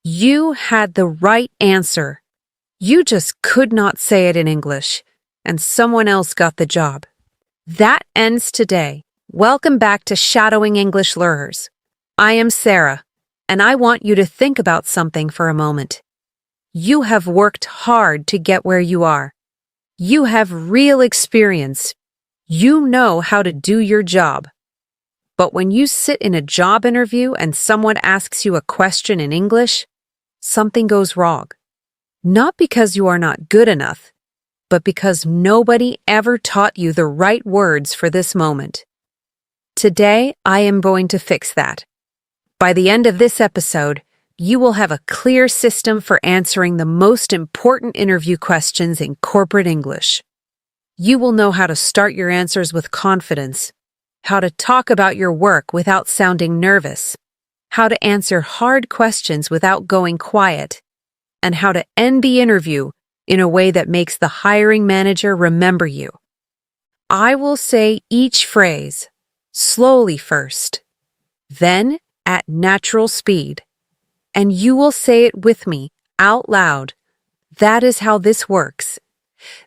You had the right answer. You just could not say it in English, and someone else got the job. That ends today. Welcome back to Shadowing English Learners. I am Sarah, and I want you to think about something for a moment. You have worked hard to get where you are. You have real experience. You know how to do your job. But when you sit in a job interview and someone asks you a question in English, something goes wrong. Not because you are not good enough, but because nobody ever taught you the right words for this moment. Today, I am going to fix that. By the end of this episode, you will have a clear system for answering the most important interview questions in corporate English. You will know how to start your answers with confidence, how to talk about your work without sounding nervous, how to answer hard questions without going quiet, and how to end the interview in a way that makes the hiring manager remember you. I will say each phrase, slowly first, then at natural speed, and you will say it with me, out loud. That is how this works.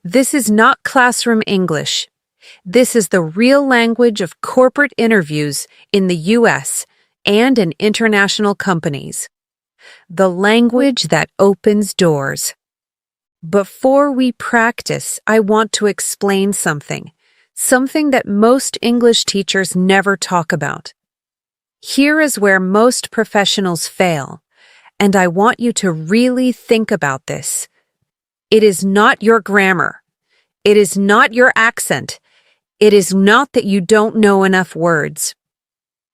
This is not classroom English. This is the real language of corporate interviews in the U.S. and in international companies. The language that opens doors. Before we practice, I want to explain something that most English teachers never talk about. Here is where most professionals fail, and I want you to really think about this. It is not your grammar. It is not your accent. It is not that you don't know enough words.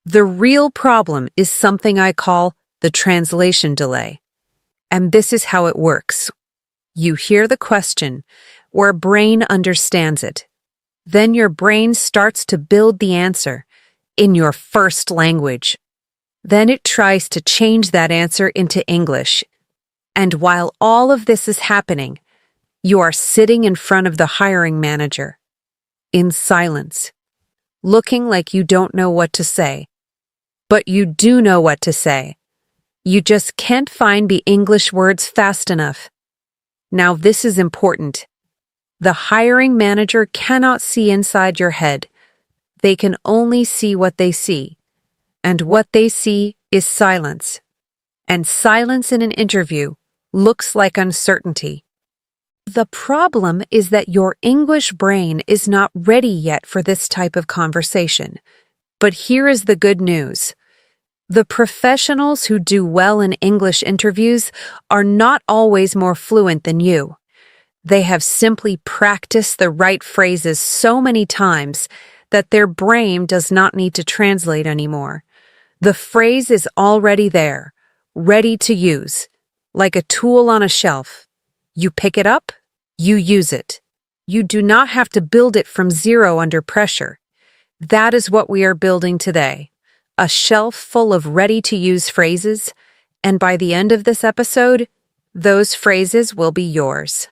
The real problem is something I call the translation delay. And this is how it works. You hear the question, or brain understands it. Then your brain starts to build the answer in your first language. Then it tries to change that answer into English. And while all of this is happening, you are sitting in front of the hiring manager, in silence, looking like you don't know what to say. But you do know what to say. You just can't find the English words fast enough. Now this is important. The hiring manager cannot see inside your head. They can only see what they see. And what they see is silence. And silence in an interview looks like uncertainty. The problem is that your English brain is not ready yet for this type of conversation. But here is the good news. The professionals who do well in English interviews are not always more fluent than you. They have simply practiced the right phrases so many times that their brain does not need to translate anymore. The phrase is already there, ready to use, like a tool on a shelf. You pick it up, you use it. You do not have to build it from zero under pressure. That is what we are building today. A shelf full of ready-to-use phrases, and by the end of this episode, those phrases will be yours.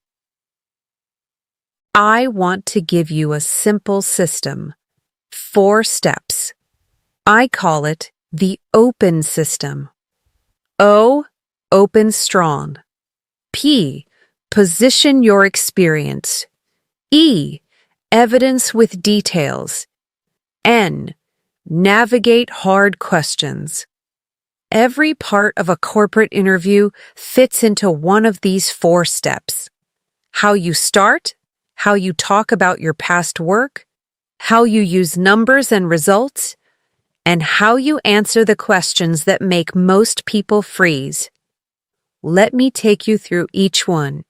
I want to give you a simple system. 4 steps. I call it the open system. O, open strong. P, position your experience. E, evidence with details. N, navigate hard questions. Every part of a corporate interview fits into one of these 4 steps. How you start, how you talk about your past work, how you use numbers and results, and how you answer the questions that make most people freeze. Let me take you through each one.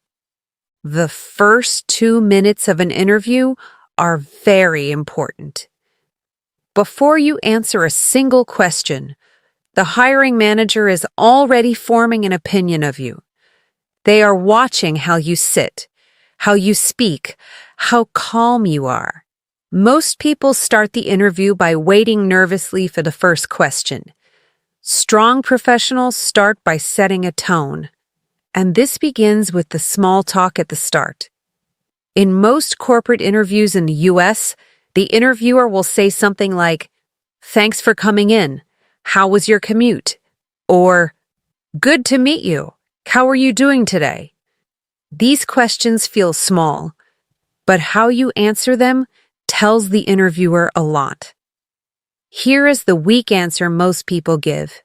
The first 2 minutes of an interview are very important. Before you answer a single question, the hiring manager is already forming an opinion of you. They are watching how you sit, how you speak, how calm you are. Most people start the interview by waiting nervously for the first question. Strong professionals start by setting a tone, and this begins with the small talk at the start. In most corporate interviews in the U.S., the interviewer will say something like, "Thanks for coming in. How was your commute?" Or, Good to meet you. How are you doing today? These questions feel small, but how you answer them tells the interviewer a lot. Here is the weak answer most people give.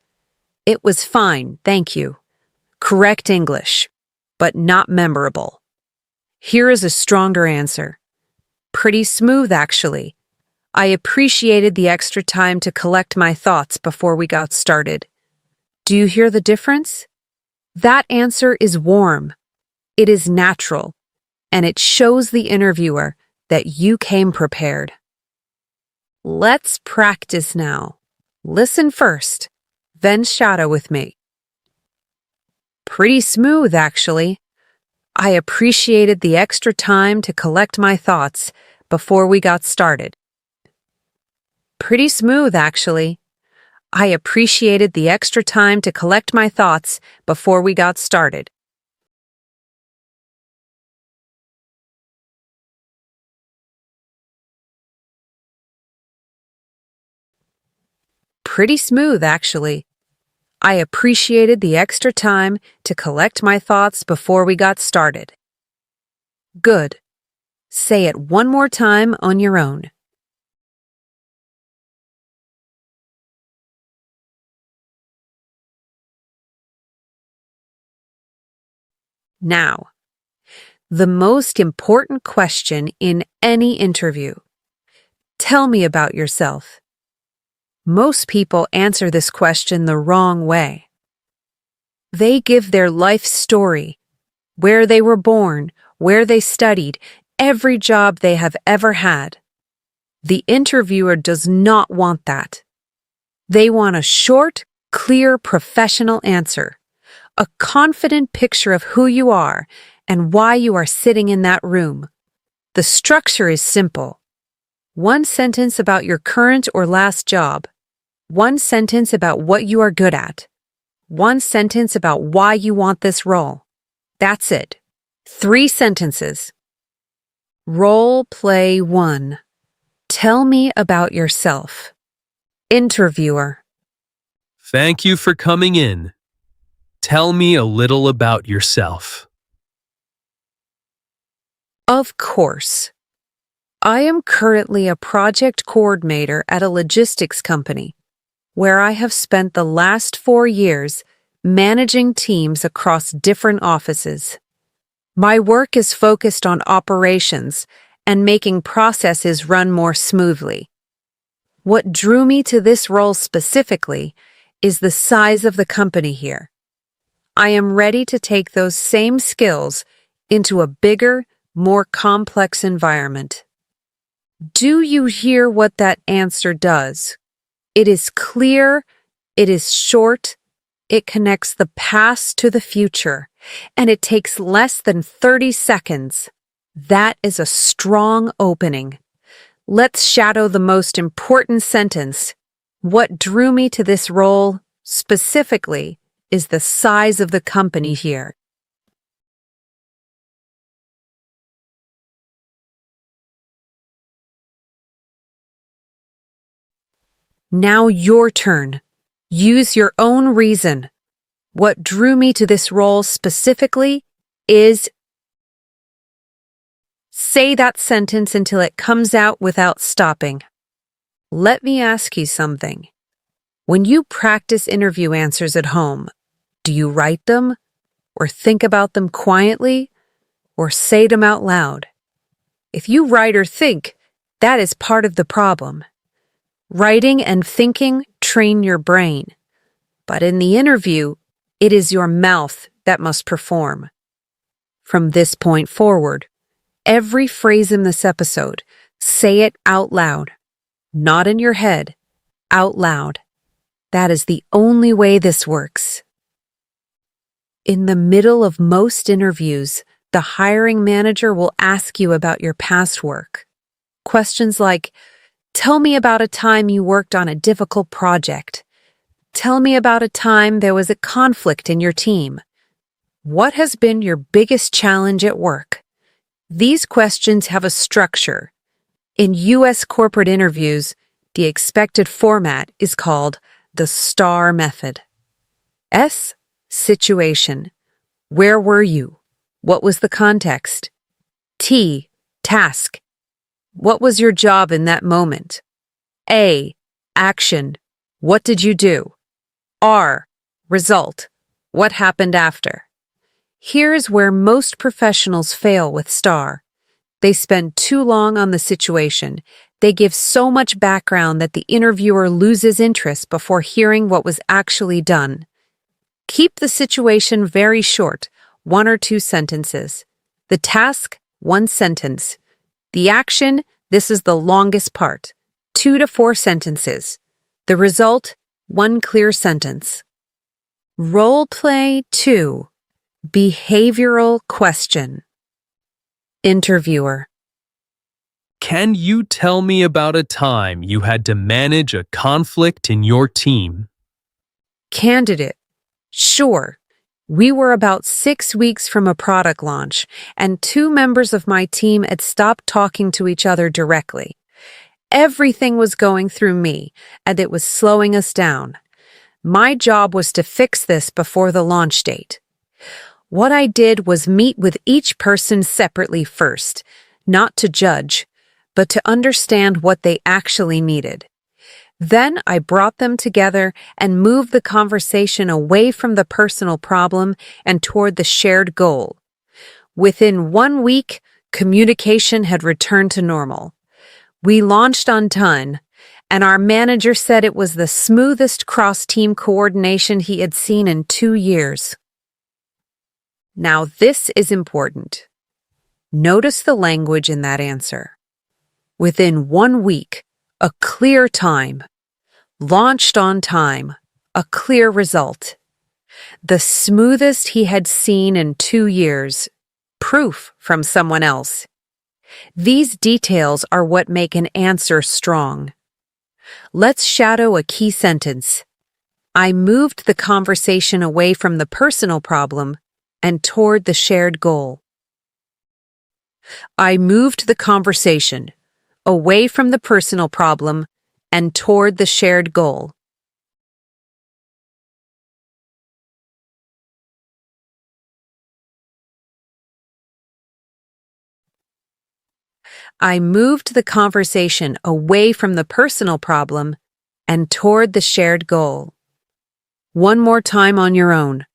It was fine, thank you. Correct English, but not memorable. Here is a stronger answer. Pretty smooth, actually. I appreciated the extra time to collect my thoughts before we got started. Do you hear the difference? That answer is warm. It is natural, and it shows the interviewer that you came prepared. Let's practice now. Listen first, then shadow with me. Pretty smooth, actually. I appreciated the extra time to collect my thoughts before we got started. Pretty smooth, actually. I appreciated the extra time to collect my thoughts before we got started. Pretty smooth, actually. I appreciated the extra time to collect my thoughts before we got started. Good. Say it one more time on your own. Now, the most important question in any interview. Tell me about yourself. Most people answer this question the wrong way. They give their life story, where they were born, where they studied, every job they have ever had. The interviewer does not want that. They want a short, clear, professional answer, a confident picture of who you are and why you are sitting in that room. The structure is simple. One sentence about your current or last job. One sentence about what you are good at. One sentence about why you want this role. That's it. 3 sentences. Role play 1. Tell me about yourself. Interviewer. Thank you for coming in. Tell me a little about yourself. Of course. I am currently a project coordinator at a logistics company, where I have spent the last 4 years managing teams across different offices. My work is focused on operations and making processes run more smoothly. What drew me to this role specifically is the size of the company here. I am ready to take those same skills into a bigger, more complex environment. Do you hear what that answer does? It is clear, it is short, it connects the past to the future, and it takes less than 30 seconds. That is a strong opening. Let's shadow the most important sentence. What drew me to this role, specifically, is the size of the company here. Now your turn. Use your own reason. What drew me to this role specifically is... Say that sentence until it comes out without stopping. Let me ask you something. When you practice interview answers at home, do you write them, or think about them quietly, or say them out loud? If you write or think, that is part of the problem. Writing and thinking train your brain, but in the interview, it is your mouth that must perform. From this point forward, every phrase in this episode, say it out loud. Not in your head, out loud. That is the only way this works. In the middle of most interviews, the hiring manager will ask you about your past work. Questions like, tell me about a time you worked on a difficult project. Tell me about a time there was a conflict in your team. What has been your biggest challenge at work? These questions have a structure. In U.S. corporate interviews, the expected format is called the STAR method. S Situation. Where were you? What was the context? T. Task. What was your job in that moment? A. Action. What did you do? R. Result. What happened after? Here's where most professionals fail with STAR. They spend too long on the situation. They give so much background that the interviewer loses interest before hearing what was actually done. Keep the situation very short, 1 or 2 sentences. The task, 1 sentence. The action, this is the longest part, 2 to 4 sentences. The result, 1 clear sentence. Role play 2. Behavioral question. Interviewer. Can you tell me about a time you had to manage a conflict in your team? Candidate. Sure. We were about 6 weeks from a product launch, and 2 members of my team had stopped talking to each other directly. Everything was going through me, and it was slowing us down. My job was to fix this before the launch date. What I did was meet with each person separately first, not to judge, but to understand what they actually needed. Then I brought them together and moved the conversation away from the personal problem and toward the shared goal. Within 1 week, communication had returned to normal. We launched on time, and our manager said it was the smoothest cross-team coordination he had seen in 2 years. Now this is important. Notice the language in that answer. Within 1 week, a clear time. Launched on time, a clear result. The smoothest he had seen in 2 years. Proof from someone else. These details are what make an answer strong. Let's shadow a key sentence. I moved the conversation away from the personal problem and toward the shared goal. I moved the conversation away from the personal problem and toward the shared goal. I moved the conversation away from the personal problem and toward the shared goal. One more time on your own.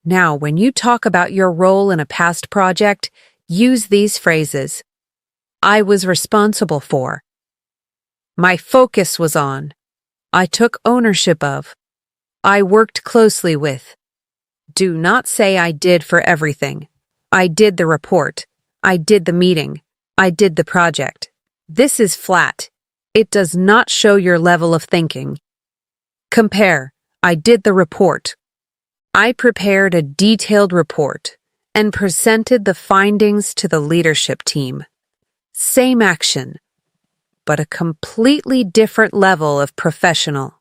Now, when you talk about your role in a past project, use these phrases. I was responsible for. My focus was on. I took ownership of. I worked closely with. Do not say I did for everything. I did the report. I did the meeting. I did the project. This is flat. It does not show your level of thinking. Compare. I did the report. I prepared a detailed report and presented the findings to the leadership team. Same action, but a completely different level of professional.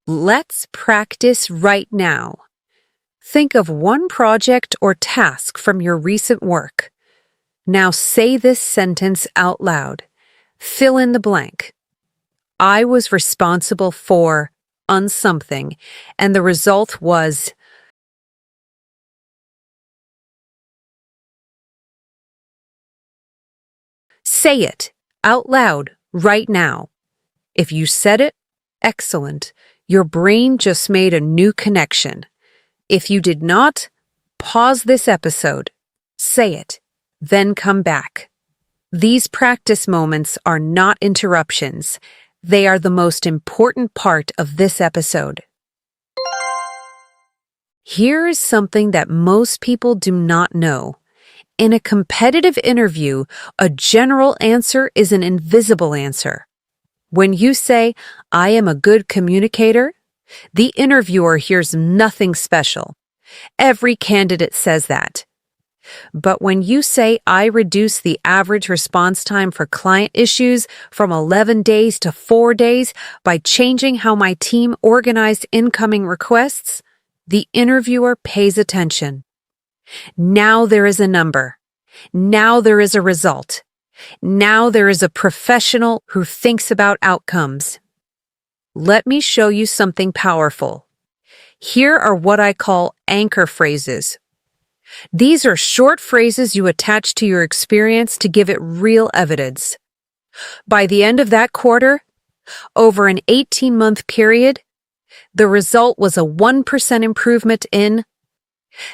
Let's practice right now. Think of one project or task from your recent work. Now say this sentence out loud. Fill in the blank. I was responsible for on something, and the result was. Say it out loud right now. If you said it, excellent. Your brain just made a new connection. If you did not, pause this episode. Say it, then come back. These practice moments are not interruptions. They are the most important part of this episode. Here is something that most people do not know. In a competitive interview, a general answer is an invisible answer. When you say, I am a good communicator, the interviewer hears nothing special. Every candidate says that. But when you say, I reduce the average response time for client issues from 11 days to 4 days by changing how my team organized incoming requests, the interviewer pays attention. Now there is a number. Now there is a result. Now there is a professional who thinks about outcomes. Let me show you something powerful. Here are what I call anchor phrases. These are short phrases you attach to your experience to give it real evidence. By the end of that quarter, over an 18-month period, the result was a 1% improvement in.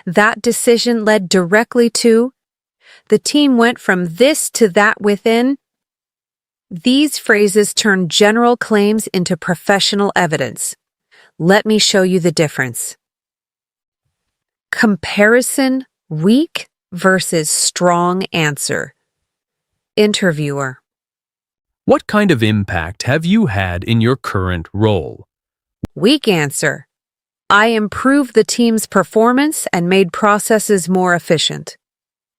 That decision led directly to. The team went from this to that within. These phrases turn general claims into professional evidence. Let me show you the difference. Comparison, weak versus strong answer. Interviewer. What kind of impact have you had in your current role? Weak answer. I improved the team's performance and made processes more efficient.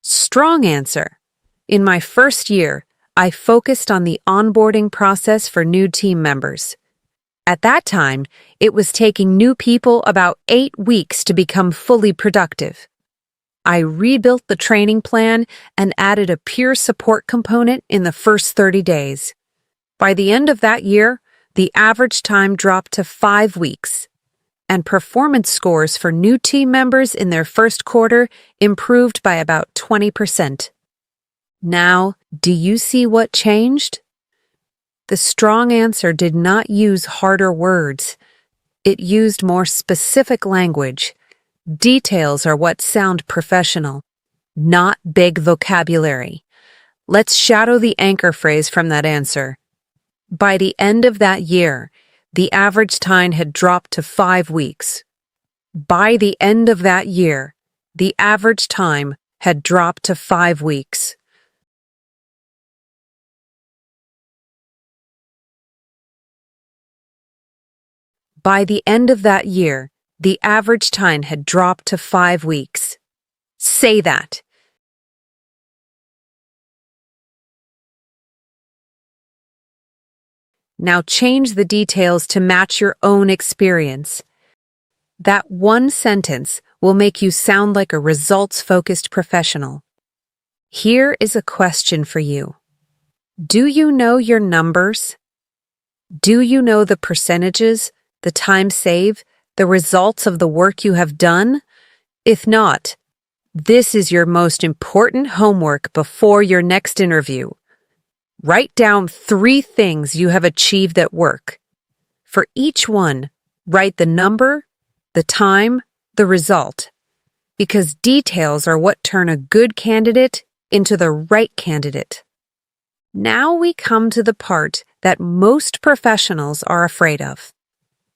Strong answer. In my first year, I focused on the onboarding process for new team members. At that time, it was taking new people about 8 weeks to become fully productive. I rebuilt the training plan and added a peer support component in the first 30 days. By the end of that year, the average time dropped to 5 weeks, and performance scores for new team members in their first quarter improved by about 20%. Now, do you see what changed? The strong answer did not use harder words. It used more specific language. Details are what sound professional, not big vocabulary. Let's shadow the anchor phrase from that answer. By the end of that year, the average time had dropped to 5 weeks. By the end of that year, the average time had dropped to 5 weeks. By the end of that year, the average time had dropped to 5 weeks. Say that. Now change the details to match your own experience. That one sentence will make you sound like a results-focused professional. Here is a question for you. Do you know your numbers? Do you know the percentages, the time saved, the results of the work you have done? If not, this is your most important homework before your next interview. Write down 3 things you have achieved at work. For each one, write the number, the time, the result. Because details are what turn a good candidate into the right candidate. Now we come to the part that most professionals are afraid of.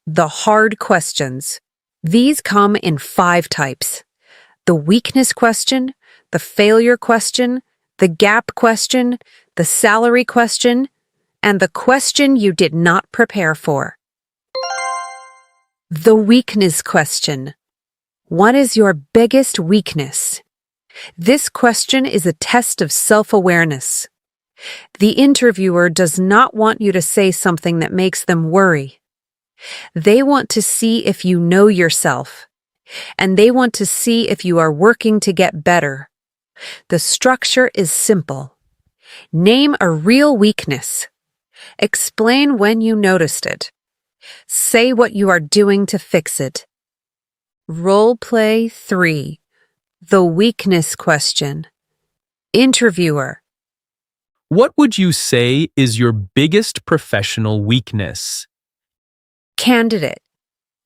The hard questions. These come in 5 types. The weakness question, the failure question, the gap question, the salary question, and the question you did not prepare for. The weakness question. What is your biggest weakness? This question is a test of self-awareness. The interviewer does not want you to say something that makes them worry. They want to see if you know yourself, and they want to see if you are working to get better. The structure is simple. Name a real weakness. Explain when you noticed it. Say what you are doing to fix it. Role play 3. The weakness question. Interviewer. What would you say is your biggest professional weakness? Candidate.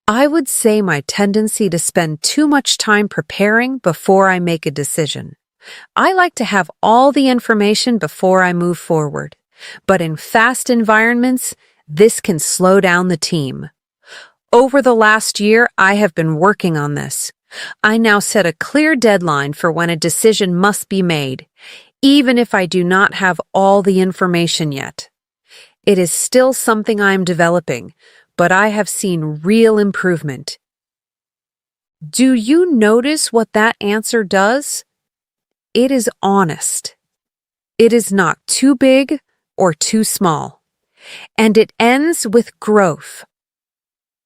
I would say my tendency to spend too much time preparing before I make a decision. I like to have all the information before I move forward, but in fast environments, this can slow down the team. Over the last year, I have been working on this. I now set a clear deadline for when a decision must be made, even if I do not have all the information yet. It is still something I am developing, but I have seen real improvement. Do you notice what that answer does? It is honest. It is not too big or too small. And it ends with growth.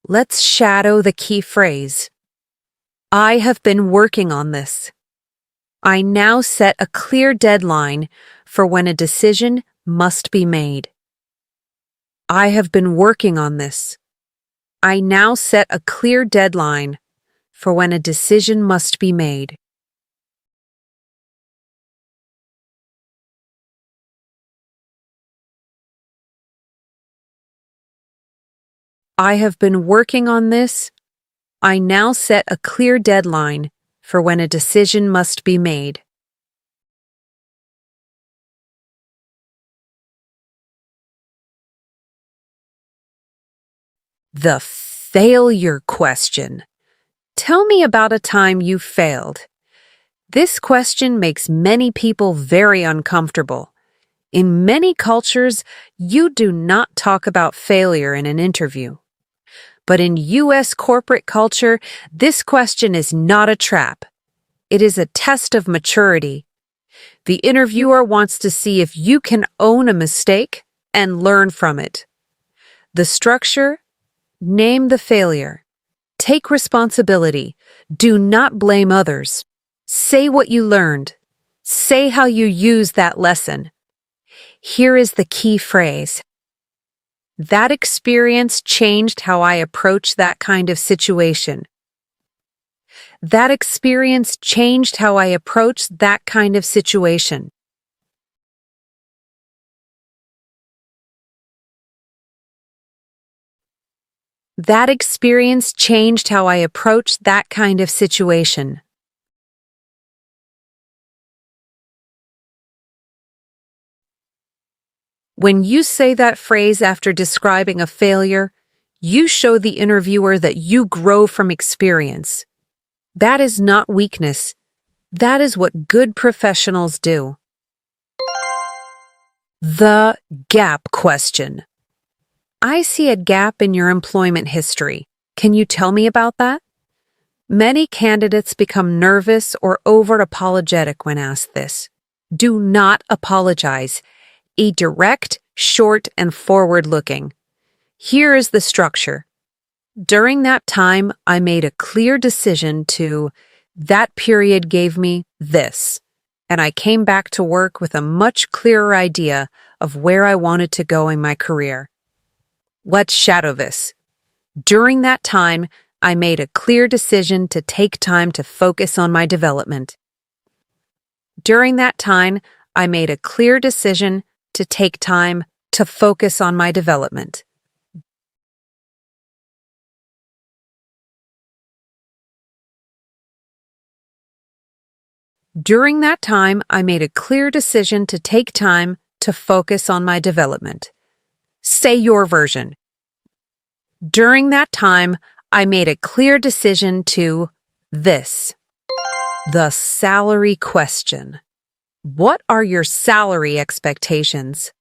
Let's shadow the key phrase. I have been working on this. I now set a clear deadline for when a decision must be made. I have been working on this. I now set a clear deadline for when a decision must be made. I have been working on this. I now set a clear deadline for when a decision must be made. The failure question. Tell me about a time you failed. This question makes many people very uncomfortable. In many cultures, you do not talk about failure in an interview. But in U.S. corporate culture, this question is not a trap. It is a test of maturity. The interviewer wants to see if you can own a mistake and learn from it. The structure: name the failure. Take responsibility. Do not blame others. Say what you learned. Say how you use that lesson. Here is the key phrase. That experience changed how I approach that kind of situation. That experience changed how I approach that kind of situation. That experience changed how I approach that kind of situation. When you say that phrase after describing a failure, you show the interviewer that you grow from experience. That is not weakness. That is what good professionals do. The gap question. I see a gap in your employment history. Can you tell me about that? Many candidates become nervous or over-apologetic when asked this. Do not apologize. Be direct, short, and forward-looking. Here is the structure. During that time, I made a clear decision to, that period gave me this, and I came back to work with a much clearer idea of where I wanted to go in my career. Let's shadow this. During that time, I made a clear decision to take time to focus on my development. During that time, I made a clear decision to take time to focus on my development. During that time, I made a clear decision to take time to focus on my development. Say your version. During that time, I made a clear decision to this. The salary question. What are your salary expectations?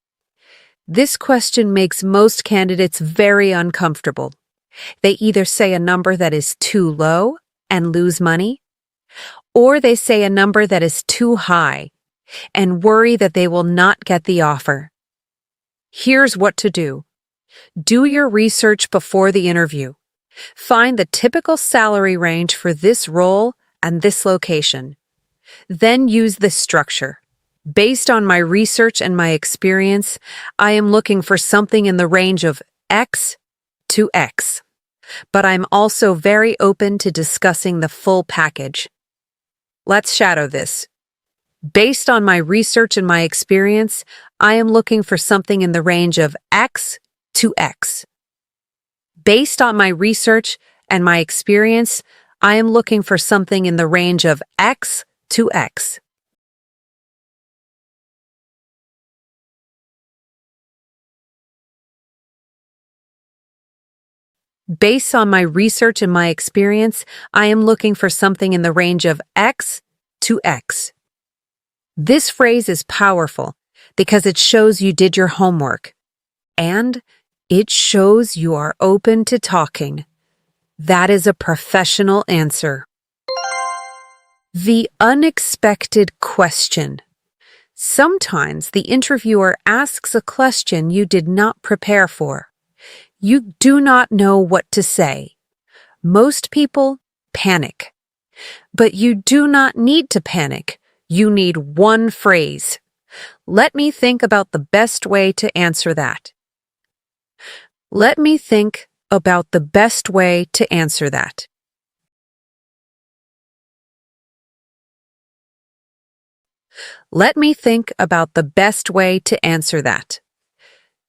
This question makes most candidates very uncomfortable. They either say a number that is too low and lose money, or they say a number that is too high and worry that they will not get the offer. Here's what to do. Do your research before the interview. Find the typical salary range for this role and this location. Then use this structure. Based on my research and my experience, I am looking for something in the range of X to X. But I'm also very open to discussing the full package. Let's shadow this. Based on my research and my experience, I am looking for something in the range of X to X. Based on my research and my experience, I am looking for something in the range of X to X. Based on my research and my experience, I am looking for something in the range of X to X. This phrase is powerful because it shows you did your homework, and it shows you are open to talking. That is a professional answer. The unexpected question. Sometimes the interviewer asks a question you did not prepare for. You do not know what to say. Most people panic. But you do not need to panic You need one phrase. Let me think about the best way to answer that. Let me think about the best way to answer that. Let me think about the best way to answer that.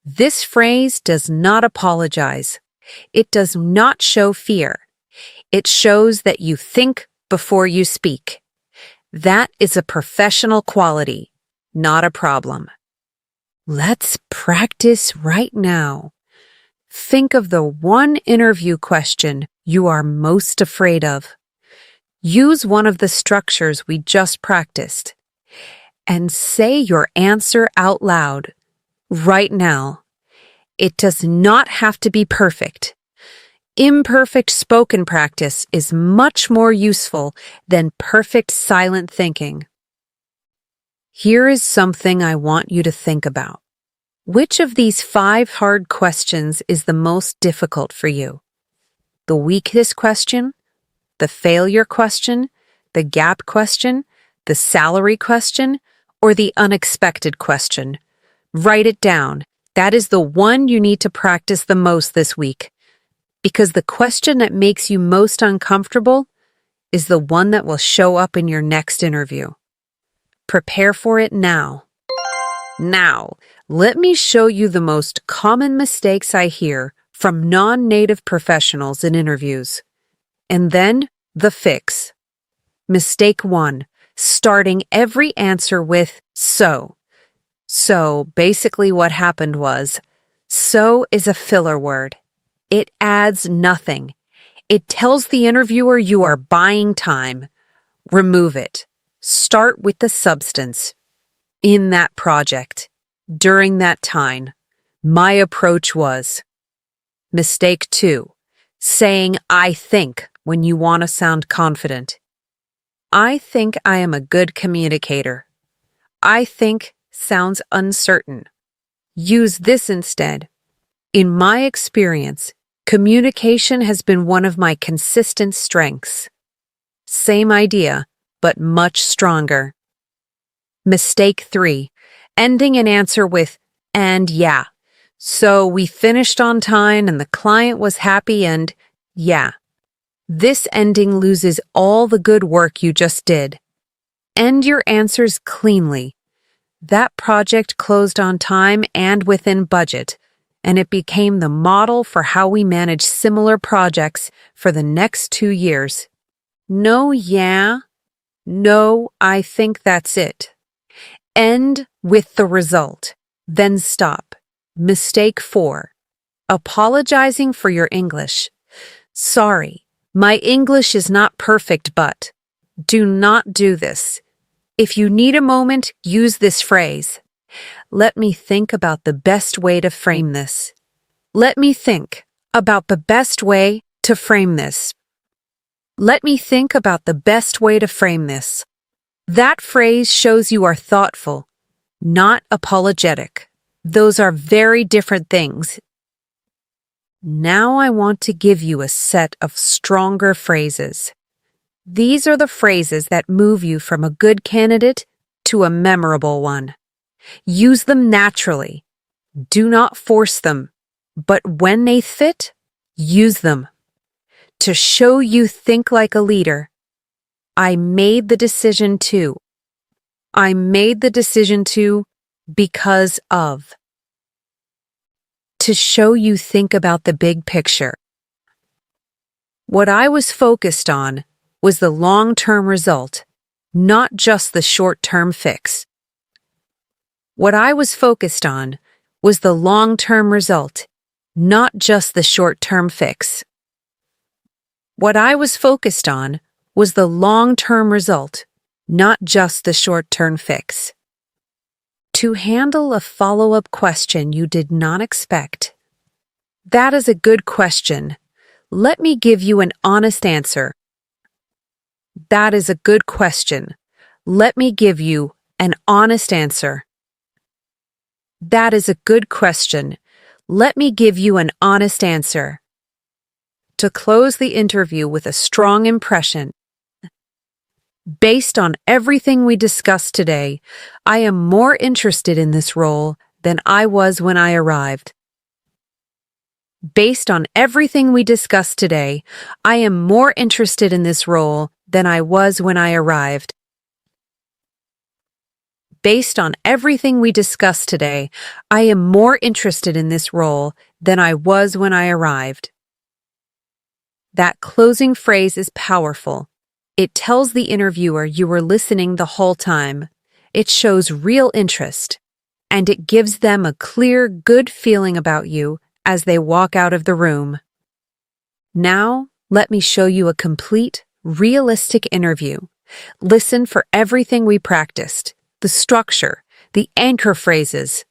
This phrase does not apologize. It does not show fear. It shows that you think before you speak. That is a professional quality, not a problem. Let's practice right now. Think of the one interview question you are most afraid of. Use one of the structures we just practiced and say your answer out loud right now. It does not have to be perfect. Imperfect spoken practice is much more useful than perfect silent thinking. Here is something I want you to think about. Which of these 5 hard questions is the most difficult for you? The weakest question, the failure question, the gap question, the salary question, or the unexpected question? Write it down. That is the one you need to practice the most this week, because the question that makes you most uncomfortable is the one that will show up in your next interview. Prepare for it now. Now, let me show you the most common mistakes I hear from non-native professionals in interviews. And then, the fix. Mistake 1, starting every answer with so. So, basically what happened was, so is a filler word. It adds nothing. It tells the interviewer you are buying time. Remove it. Start with the substance. In that project, during that time, my approach was. Mistake 2, saying I think when you want to sound confident. I think I am a good communicator. I think sounds uncertain. Use this instead. In my experience, communication has been one of my consistent strengths. Same idea, but much stronger. Mistake 3, ending an answer with, and yeah. So we finished on time and the client was happy and, yeah. This ending loses all the good work you just did. End your answers cleanly. That project closed on time and within budget, and it became the model for how we manage similar projects for the next 2 years. No, yeah. No, I think that's it. End with the result, then stop. Mistake 4, apologizing for your English. Sorry, my English is not perfect, but. Do not do this. If you need a moment, use this phrase. Let me think about the best way to frame this. Let me think about the best way to frame this. Let me think about the best way to frame this. That phrase shows you are thoughtful, not apologetic. Those are very different things. Now I want to give you a set of stronger phrases. These are the phrases that move you from a good candidate to a memorable one. Use them naturally. Do not force them, but when they fit, use them. To show you think like a leader, I made the decision to. I made the decision to because of. To show you think about the big picture. What I was focused on was the long-term result, not just the short-term fix. What I was focused on was the long-term result, not just the short-term fix. What I was focused on was the long-term result, not just the short-term fix. To handle a follow-up question you did not expect. That is a good question. Let me give you an honest answer. That is a good question. Let me give you an honest answer. That is a good question. Let me give you an honest answer. To close the interview with a strong impression. Based on everything we discussed today, I am more interested in this role than I was when I arrived. Based on everything we discussed today, I am more interested in this role than I was when I arrived. Based on everything we discussed today, I am more interested in this role than I was when I arrived. That closing phrase is powerful. It tells the interviewer you were listening the whole time. It shows real interest, and it gives them a clear, good feeling about you as they walk out of the room. Now, let me show you a complete, realistic interview. Listen for everything we practiced, the structure, the anchor phrases,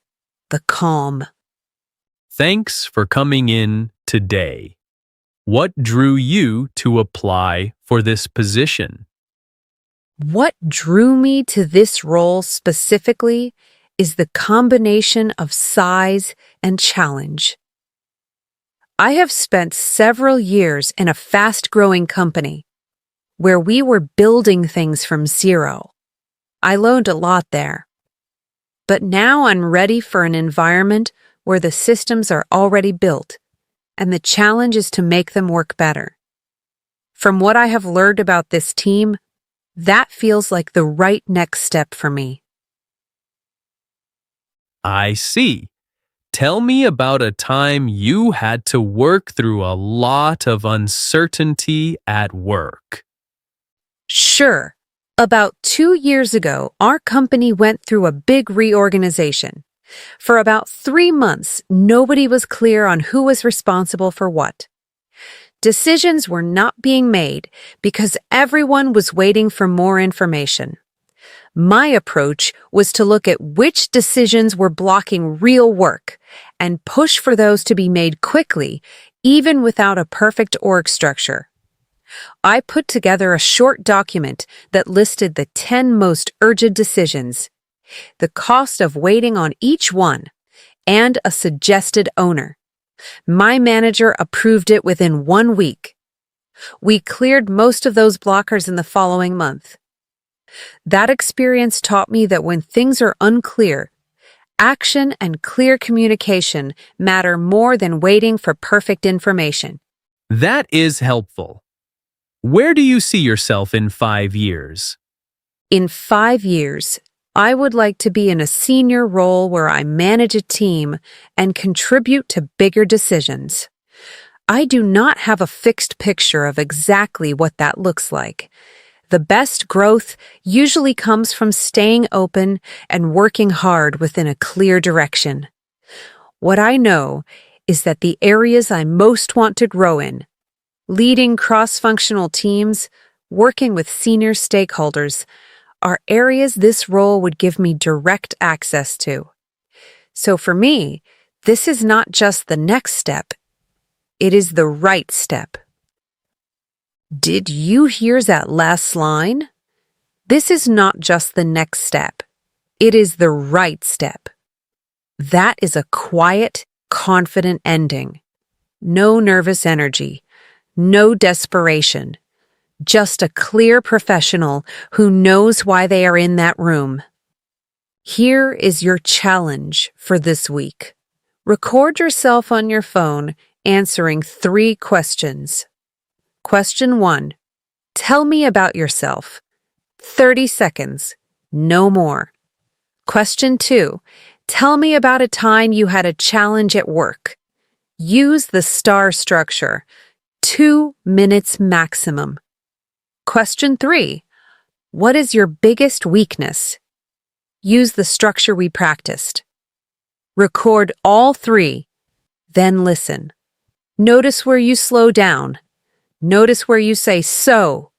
the calm. Thanks for coming in today. What drew you to apply for this position? What drew me to this role specifically is the combination of size and challenge. I have spent several years in a fast-growing company where we were building things from zero. I learned a lot there. But now I'm ready for an environment where the systems are already built, and the challenge is to make them work better. From what I have learned about this team, that feels like the right next step for me. I see. Tell me about a time you had to work through a lot of uncertainty at work. Sure. About 2 years ago, our company went through a big reorganization. For about 3 months, nobody was clear on who was responsible for what. Decisions were not being made because everyone was waiting for more information. My approach was to look at which decisions were blocking real work and push for those to be made quickly, even without a perfect org structure. I put together a short document that listed the 10 most urgent decisions, the cost of waiting on each one, and a suggested owner. My manager approved it within 1 week. We cleared most of those blockers in the following month. That experience taught me that when things are unclear, action and clear communication matter more than waiting for perfect information. That is helpful. Where do you see yourself in 5 years? In 5 years, I would like to be in a senior role where I manage a team and contribute to bigger decisions. I do not have a fixed picture of exactly what that looks like. The best growth usually comes from staying open and working hard within a clear direction. What I know is that the areas I most want to grow in, leading cross-functional teams, working with senior stakeholders, are areas this role would give me direct access to. So for me, this is not just the next step, it is the right step. Did you hear that last line? This is not just the next step. It is the right step. That is a quiet, confident ending. No nervous energy, no desperation. Just a clear professional who knows why they are in that room. Here is your challenge for this week. Record yourself on your phone answering 3 questions. Question 1. Tell me about yourself. 30 seconds. No more. Question 2. Tell me about a time you had a challenge at work. Use the STAR structure. 2 minutes maximum. Question 3. What is your biggest weakness? Use the structure we practiced. Record all 3, then listen. Notice where you slow down. Notice where you say so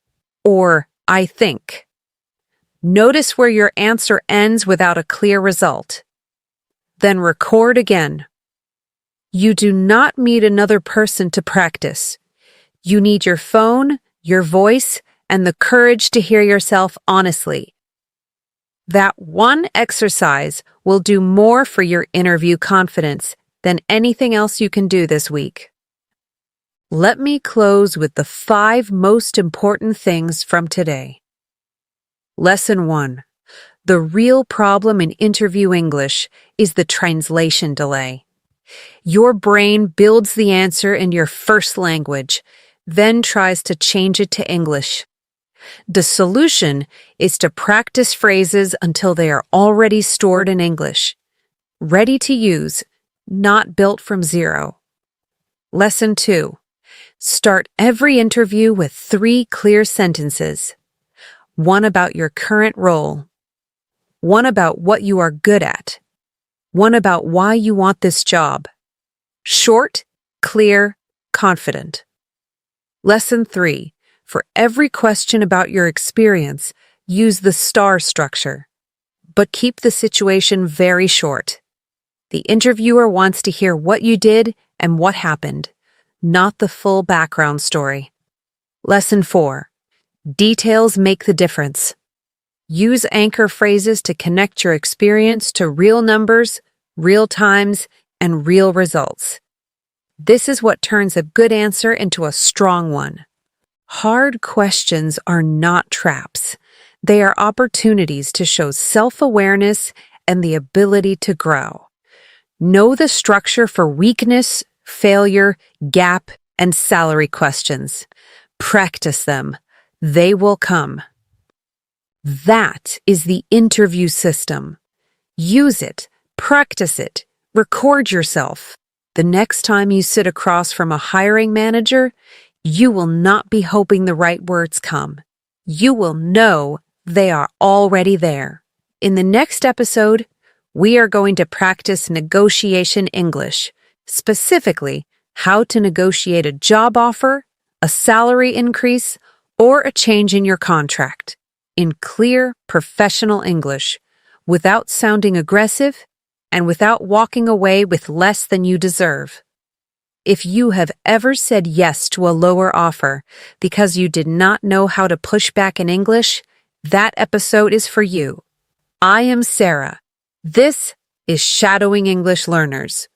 or I think. Notice where your answer ends without a clear result. Then record again. You do not need another person to practice. You need your phone, your voice, and the courage to hear yourself honestly. That one exercise will do more for your interview confidence than anything else you can do this week. Let me close with the 5 most important things from today. Lesson 1. The real problem in interview English is the translation delay. Your brain builds the answer in your first language, then tries to change it to English. The solution is to practice phrases until they are already stored in English, ready to use, not built from zero. Lesson 2. Start every interview with 3 clear sentences. One about your current role. One about what you are good at. One about why you want this job. Short, clear, confident. Lesson 3. For every question about your experience, use the star structure. But keep the situation very short. The interviewer wants to hear what you did and what happened, not the full background story. Lesson 4. Details make the difference. Use anchor phrases to connect your experience to real numbers, real times, and real results. This is what turns a good answer into a strong one. Hard questions are not traps. They are opportunities to show self-awareness and the ability to grow. Know the structure for weakness, failure, gap, and salary questions. Practice them. They will come. That is the interview system. Use it, practice it, record yourself. The next time you sit across from a hiring manager, you will not be hoping the right words come. You will know they are already there. In the next episode, we are going to practice negotiation English, specifically how to negotiate a job offer, a salary increase, or a change in your contract in clear, professional English, without sounding aggressive and without walking away with less than you deserve. If you have ever said yes to a lower offer because you did not know how to push back in English, that episode is for you. I am Sarah. This is Shadowing English Learners.